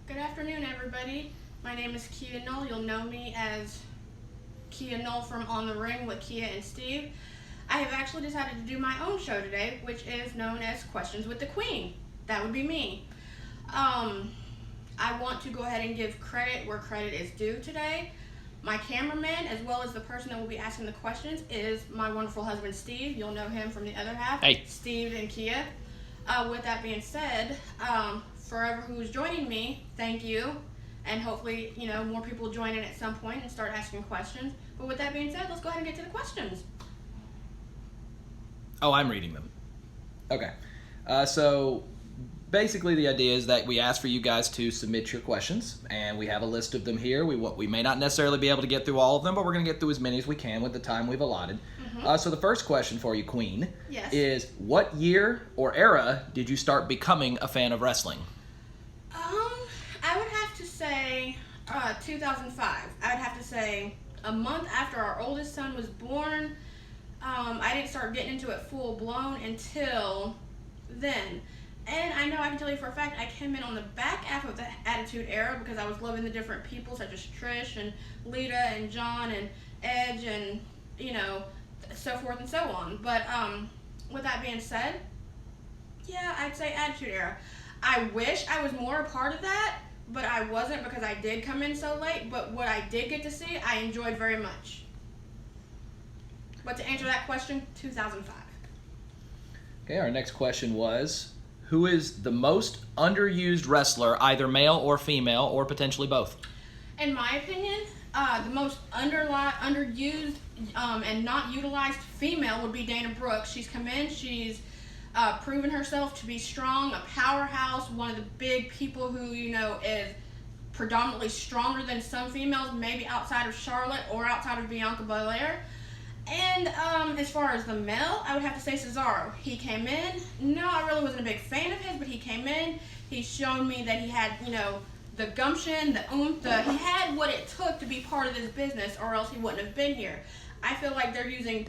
Good afternoon, everybody. My name is Kia Knoll. You'll know me as Kia Knoll from On the Ring with Kia and Steve. I have actually decided to do my own show today, which is known as Questions with the Queen. That would be me. I want to go ahead and give credit where credit is due today. My cameraman, as well as the person that will be asking the questions, is my wonderful husband, Steve. You'll know him from the other half. Hey. Steve and Kia. With that being said, forever who's joining me, thank you. And hopefully, more people join in at some point and start asking questions. But with that being said, let's go ahead and get to the questions. Oh, I'm reading them. Okay. So basically the idea is that we ask for you guys to submit your questions, and we have a list of them here. We may not necessarily be able to get through all of them, but we're going to get through as many as we can with the time we've allotted. So the first question for you, Queen, Yes. is what year or era did you start becoming a fan of wrestling? I would have to say 2005. I would have to say a month after our oldest son was born. I didn't start getting into it full blown until then. And I know I can tell you for a fact I came in on the back half of the Attitude Era because I was loving the different people such as Trish and Lita and John and Edge and, so forth and so on. But with that being said, yeah, I'd say Attitude Era. I wish I was more a part of that, but I wasn't because I did come in so late. But what I did get to see, I enjoyed very much. But to answer that question, 2005. Okay, our next question was, who is the most underused wrestler, either male or female, or potentially both? In my opinion, the most underused and not utilized female would be Dana Brooke. She's come in, she's proven herself to be strong, a powerhouse, one of the big people who, is predominantly stronger than some females, maybe outside of Charlotte or outside of Bianca Belair. And as far as the male, I would have to say Cesaro. He came in. No, I really wasn't a big fan of his, but he came in. He's shown me that he had, the gumption, the oomph, he had what it took to be part of this business, or else he wouldn't have been here. I feel like they're using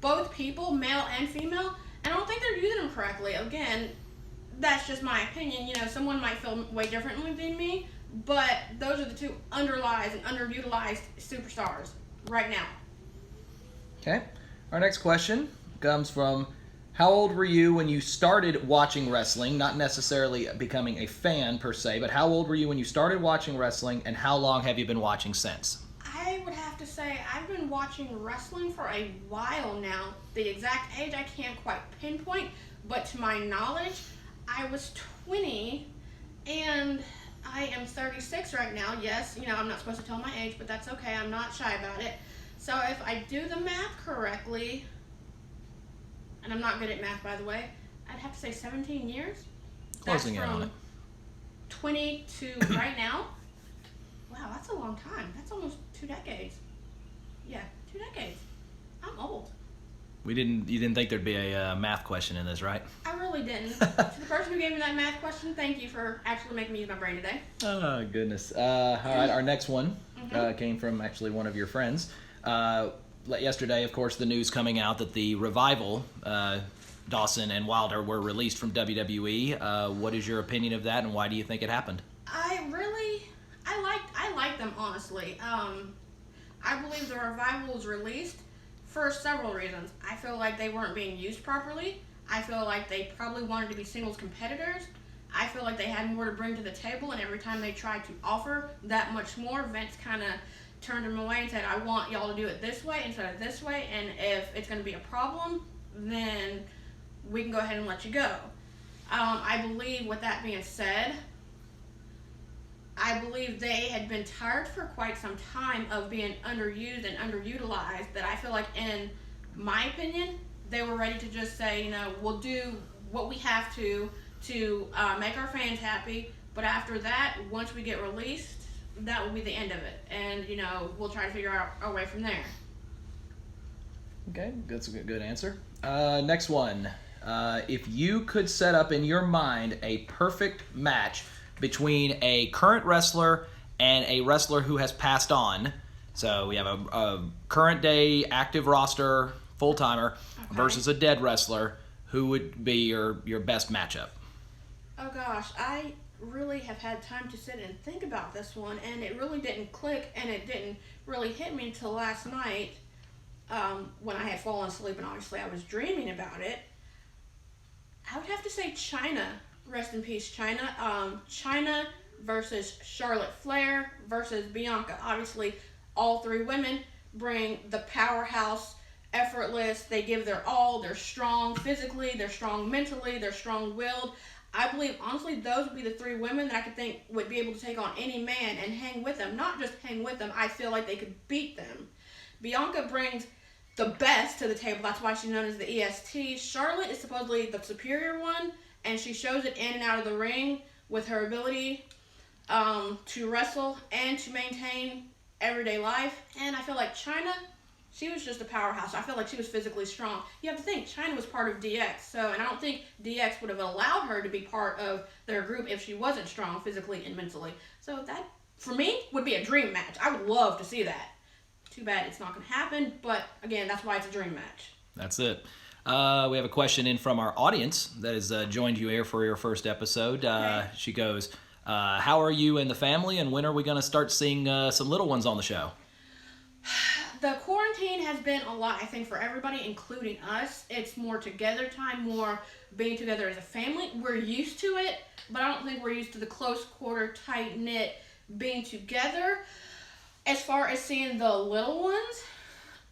both people, male and female, and I don't think they're using them correctly. Again, that's just my opinion. Someone might feel way differently than me, but those are the two underutilized and underutilized superstars right now. Okay. Our next question comes from, how old were you when you started watching wrestling? Not necessarily becoming a fan per se, but how old were you when you started watching wrestling, and how long have you been watching since? I would have to say I've been watching wrestling for a while now. The exact age I can't quite pinpoint, but to my knowledge, I was 20 and I am 36 right now. Yes, I'm not supposed to tell my age, but that's okay. I'm not shy about it. So if I do the math correctly, and I'm not good at math, by the way, I'd have to say 17 years. Closing in on it. 20 to right now. Wow, that's a long time. That's almost 2 decades. Yeah, 2 decades. I'm old. You didn't think there'd be a math question in this, right? I really didn't. To the person who gave me that math question, thank you for actually making me use my brain today. Oh, goodness. All right, our next one came from actually one of your friends. Yesterday, of course, the news coming out that the Revival, Dawson and Wilder, were released from WWE. What is your opinion of that, and why do you think it happened? I like them, honestly. I believe the Revival was released for several reasons. I feel like they weren't being used properly. I feel like they probably wanted to be singles competitors. I feel like they had more to bring to the table, and every time they tried to offer that much more, Vince kind of turned them away and said, I want y'all to do it this way instead of this way, and if it's going to be a problem, then we can go ahead and let you go. I believe, with that being said, I believe they had been tired for quite some time of being underused and underutilized, that I feel like, in my opinion, they were ready to just say, we'll do what we have to make our fans happy, but after that, once we get released, that will be the end of it, and we'll try to figure out our way from there. Okay, that's a good answer. Next one. If you could set up in your mind a perfect match between a current wrestler and a wrestler who has passed on, so we have a current day active roster full-timer versus a dead wrestler, who would be your best matchup? Oh gosh, I really have had time to sit and think about this one, and it really didn't click, and it didn't really hit me until last night when I had fallen asleep, and obviously I was dreaming about it. I would have to say China. Rest in peace, China. China versus Charlotte Flair versus Bianca. Obviously, all three women bring the powerhouse, effortless. They give their all. They're strong physically. They're strong mentally. They're strong-willed. I believe, honestly, those would be the three women that I could think would be able to take on any man and hang with them. Not just hang with them. I feel like they could beat them. Bianca brings the best to the table. That's why she's known as the EST. Charlotte is supposedly the superior one, and she shows it in and out of the ring with her ability to wrestle and to maintain everyday life. And I feel like China, she was just a powerhouse. I feel like she was physically strong. You have to think, China was part of DX, and I don't think DX would have allowed her to be part of their group if she wasn't strong physically and mentally. So that, for me, would be a dream match. I would love to see that. Too bad it's not going to happen, but again, that's why it's a dream match. That's it. We have a question in from our audience that has joined you here for your first episode. Okay. She goes, how are you and the family, and when are we going to start seeing some little ones on the show? The quarantine has been a lot, I think, for everybody, including us. It's more together time, more being together as a family. We're used to it, but I don't think we're used to the close quarter, tight-knit being together. As far as seeing the little ones,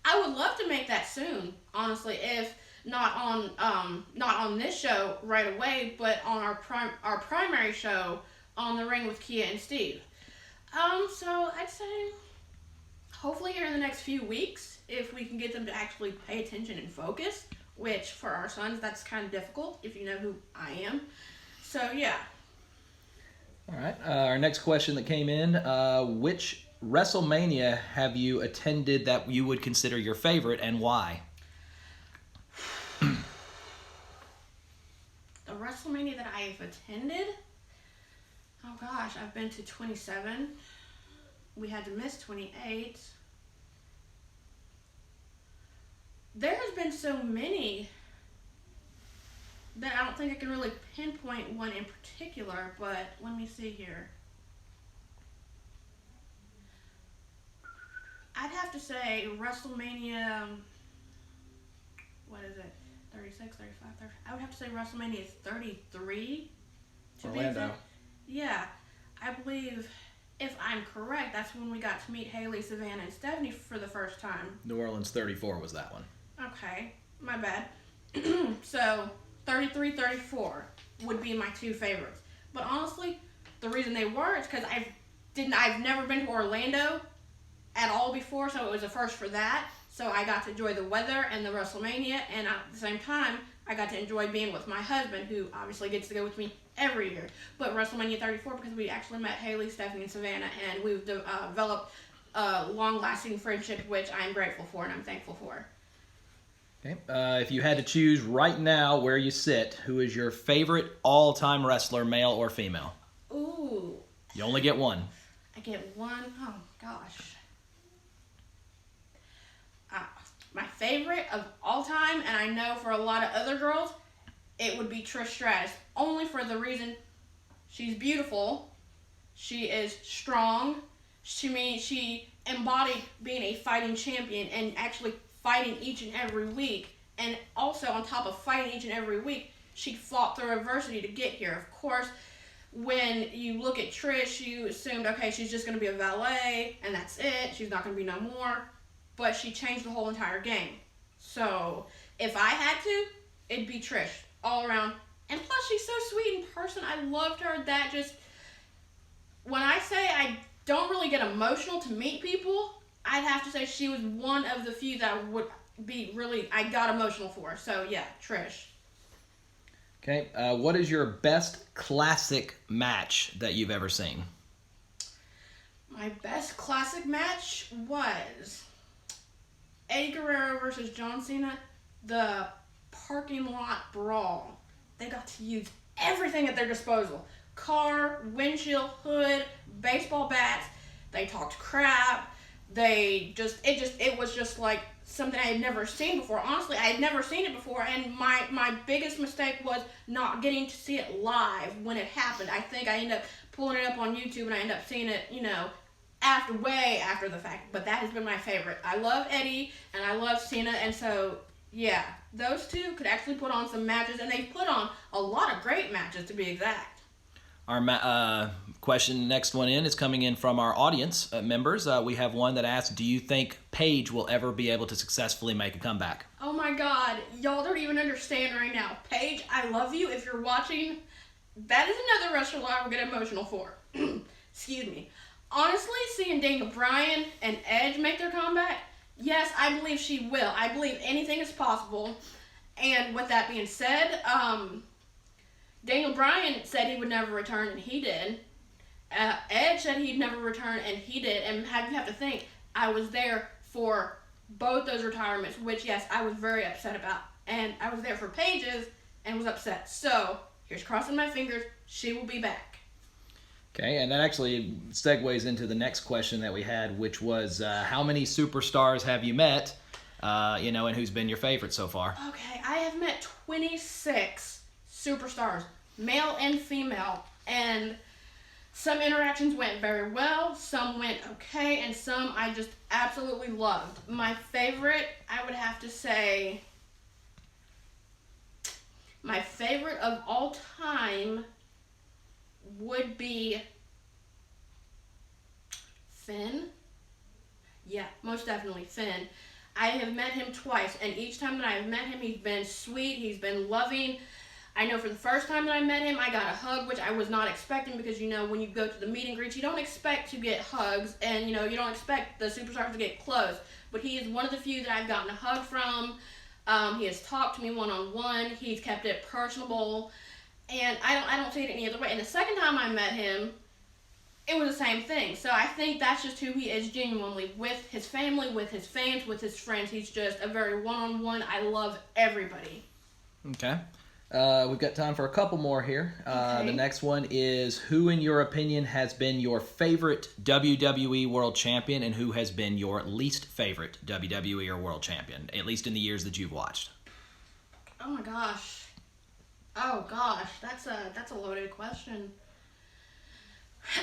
I would love to make that soon, honestly, if not on this show right away, but on our primary show on The Ring with Kia and Steve. So I'd say hopefully here in the next few weeks, if we can get them to actually pay attention and focus, which for our sons, that's kind of difficult if you know who I am. So yeah. All right. Our next question that came in, which WrestleMania have you attended that you would consider your favorite, and why? The WrestleMania that I've attended? Oh gosh, I've been to 27. We had to miss 28. There has been so many that I don't think I can really pinpoint one in particular, but let me see here. I'd have to say WrestleMania, what is it, 36, 35, 30? I would have to say WrestleMania 33. Orlando. Yeah, I believe, if I'm correct, that's when we got to meet Haley, Savannah, and Stephanie for the first time. New Orleans 34 was that one. Okay, my bad. So, 33, 34 would be my two favorites. But honestly, the reason they were is because I've never been to Orlando at all before, so it was a first for that. So I got to enjoy the weather and the WrestleMania, and at the same time, I got to enjoy being with my husband, who obviously gets to go with me every year. But WrestleMania 34, because we actually met Haley, Stephanie, and Savannah, and we've developed a long-lasting friendship, which I'm grateful for and I'm thankful for. Okay. If you had to choose right now where you sit, who is your favorite all-time wrestler, male or female? Ooh. You only get one. I get one? Oh, gosh. My favorite of all time, and I know for a lot of other girls, it would be Trish Stratus. Only for the reason she's beautiful, she is strong, she embodied being a fighting champion and actually fighting each and every week. And also, on top of fighting each and every week, she fought through adversity to get here. Of course, when you look at Trish, you assumed, okay, she's just going to be a valet, and that's it. She's not going to be no more. But she changed the whole entire game. So, if I had to, it'd be Trish all around. And plus, she's so sweet in person. I loved her. That just, when I say I don't really get emotional to meet people, I'd have to say she was one of the few that would be really, I got emotional for. So, yeah, Trish. Okay. What is your best classic match that you've ever seen? My best classic match was Eddie Guerrero versus John Cena, the parking lot brawl. They got to use everything at their disposal. Car, windshield, hood, baseball bats. They talked crap. it was just like something I had never seen before. Honestly, I had never seen it before, and my biggest mistake was not getting to see it live when it happened. I think I ended up pulling it up on YouTube, and I ended up seeing it, way after the fact. But that has been my favorite. I love Eddie, and I love Cena, and so yeah, those two could actually put on some matches, and they've put on a lot of great matches, to be exact. Our question, next one in, is coming in from our audience members. We have one that asks, do you think Paige will ever be able to successfully make a comeback? Oh my god, y'all don't even understand right now. Paige, I love you. If you're watching, that is another wrestler I will get emotional for. Excuse me. Honestly, seeing Daniel Bryan and Edge make their comeback, yes, I believe she will. I believe anything is possible. And with that being said, Daniel Bryan said he would never return, and he did. Edge said he'd never return, and he did. And you have to think, I was there for both those retirements, which, yes, I was very upset about. And I was there for Paige's and was upset. So, here's crossing my fingers. She will be back. Okay, and that actually segues into the next question that we had, which was how many superstars have you met, and who's been your favorite so far? Okay, I have met 26 superstars, male and female, and some interactions went very well, some went okay, and some I just absolutely loved. My favorite, I would have to say, my favorite of all time would be Finn. Yeah, most definitely Finn. I have met him twice, and each time that I've met him, he's been sweet, he's been loving. I know for the first time that I met him, I got a hug, which I was not expecting because, when you go to the meet and greets, you don't expect to get hugs, and, you don't expect the superstars to get close. But he is one of the few that I've gotten a hug from. He has talked to me one-on-one. He's kept it personable, and I don't see it any other way. And the second time I met him, it was the same thing. So I think that's just who he is genuinely, with his family, with his fans, with his friends. He's just a very one-on-one. I love everybody. Okay. We've got time for a couple more here. Okay. The next one is, who in your opinion has been your favorite WWE World Champion, and who has been your least favorite WWE or World Champion, at least in the years that you've watched? Oh my gosh. Oh gosh, that's a loaded question.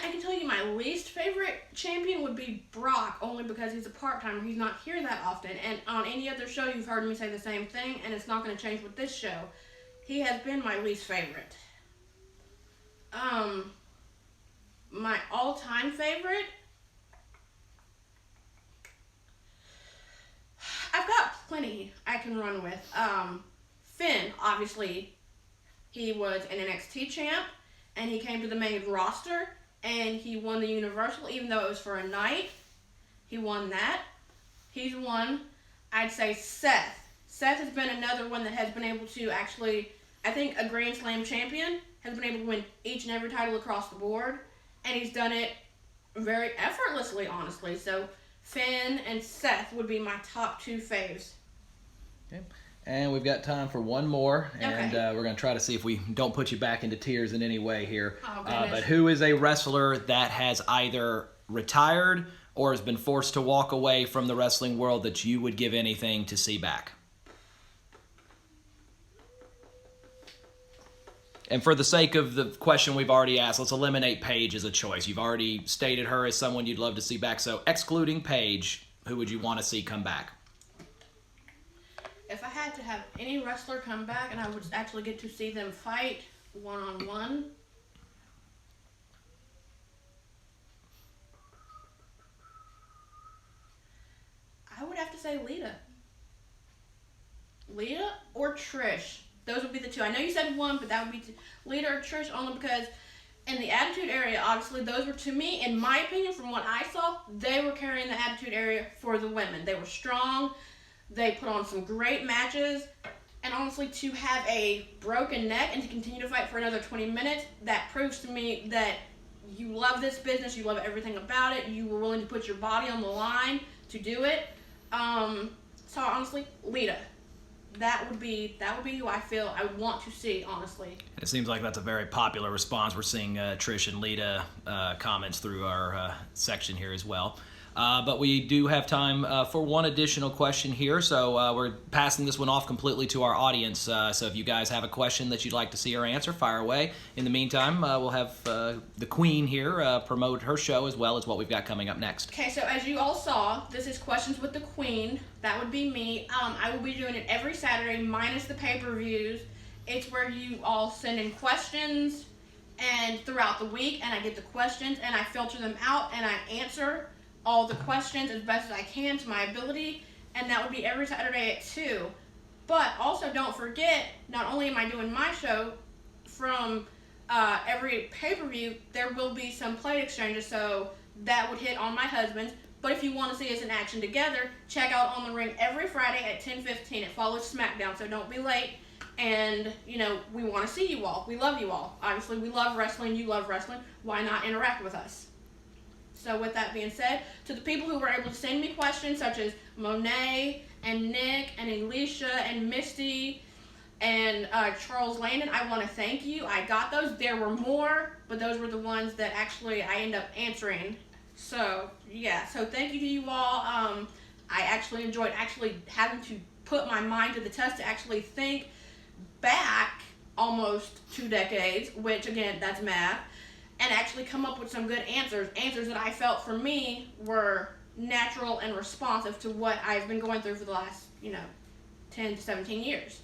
I can tell you my least favorite champion would be Brock, only because he's a part-timer. He's not here that often, and on any other show you've heard me say the same thing, and it's not going to change with this show. He has been my least favorite. My all-time favorite? I've got plenty I can run with. Finn, obviously, he was an NXT champ, and he came to the main roster, and he won the Universal, even though it was for a night. He won that. He's won. I'd say Seth. Seth has been another one that has been able to actually, I think a Grand Slam champion, has been able to win each and every title across the board, and he's done it very effortlessly, honestly. So Finn and Seth would be my top two faves. Okay. And we've got time for one more, and Okay. We're going to try to see if we don't put you back into tears in any way here. Oh, goodness. But who is a wrestler that has either retired or has been forced to walk away from the wrestling world that you would give anything to see back? And for the sake of the question we've already asked, let's eliminate Paige as a choice. You've already stated her as someone you'd love to see back. So excluding Paige, who would you want to see come back? If I had to have any wrestler come back and I would actually get to see them fight one-on-one, I would have to say Lita. Lita or Trish. Those would be the two. I know you said one, but that would be Lita or Trish, only because in the Attitude Area, obviously, those were, to me, in my opinion, from what I saw, they were carrying the Attitude Area for the women. They were strong. They put on some great matches. And honestly, to have a broken neck and to continue to fight for another 20 minutes, that proves to me that you love this business, you love everything about it, you were willing to put your body on the line to do it. So honestly, Lita. That would be who I feel I would want to see, honestly. It seems like that's a very popular response. We're seeing Trish and Lita comments through our section here as well. But we do have time for one additional question here, so we're passing this one off completely to our audience. So if you guys have a question that you'd like to see her answer, fire away. In the meantime, we'll have the Queen here promote her show as well as what we've got coming up next. Okay, so as you all saw, this is Questions with the Queen. That would be me. I will be doing it every Saturday minus the pay-per-views. It's where you all send in questions and throughout the week, and I get the questions and I filter them out and I answer all the questions as best as I can to my ability, and that would be every Saturday at 2. But also don't forget, not only am I doing my show, from every pay-per-view, there will be some plate exchanges, so that would hit on my husband's. But if you want to see us in action together, check out On the Ring every Friday at 10:15. It follows SmackDown, so don't be late. And, you know, we want to see you all. We love you all. Obviously, we love wrestling. You love wrestling. Why not interact with us? So with that being said, to the people who were able to send me questions, such as Monet and Nick and Alicia and Misty and Charles Landon, I want to thank you. I got those. There were more, but those were the ones that actually I end up answering. So, yeah. So thank you to you all. I actually enjoyed having to put my mind to the test to actually think back almost 2 decades, which, again, that's math, and actually come up with some good answers that I felt for me were natural and responsive to what I've been going through for the last, 10 to 17 years.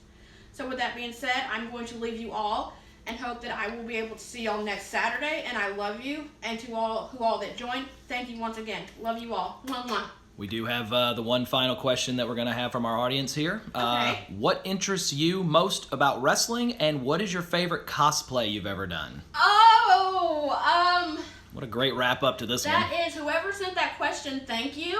So with that being said, I'm going to leave you all and hope that I will be able to see y'all next Saturday, and I love you. And to all that joined, thank you once again. Love you all. Mwah, mwah. We do have the one final question that we're going to have from our audience here. Okay. What interests you most about wrestling, and what is your favorite cosplay you've ever done? What a great wrap up to this one. That is, whoever sent that question, thank you.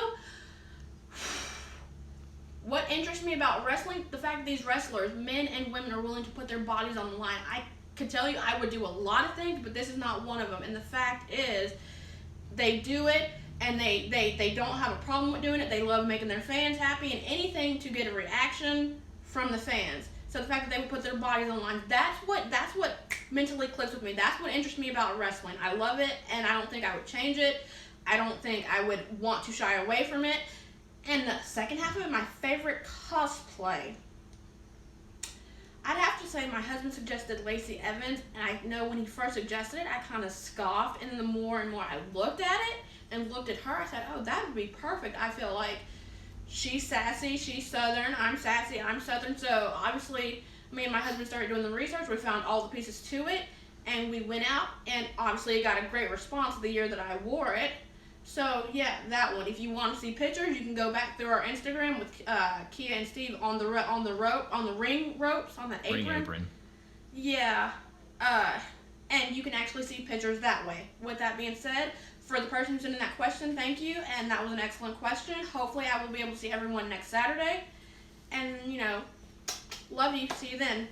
What interests me about wrestling? The fact that these wrestlers, men and women, are willing to put their bodies on the line. I could tell you I would do a lot of things, but this is not one of them. And the fact is, they do it, and they don't have a problem with doing it. They love making their fans happy, and anything to get a reaction from the fans. So the fact that they would put their bodies on the line, that's what mentally clicks with me. That's what interests me about wrestling. I love it, and I don't think I would change it. I don't think I would want to shy away from it. And the second half of it, my favorite cosplay, I'd have to say my husband suggested Lacey Evans, and I know when he first suggested it, I kind of scoffed, and then the more and more I looked at it and looked at her, I said, oh, that would be perfect. I feel like she's sassy, she's Southern, I'm sassy, I'm Southern. So obviously, me and my husband started doing the research. We found all the pieces to it, and we went out, and obviously it got a great response the year that I wore it. So yeah, that one. If you want to see pictures, you can go back through our Instagram with Kia and Steve on the ring ropes, on the apron. Ring apron. Yeah, and you can actually see pictures that way. With that being said, for the person who's sending that question, thank you, and that was an excellent question. Hopefully, I will be able to see everyone next Saturday, and love you. See you then.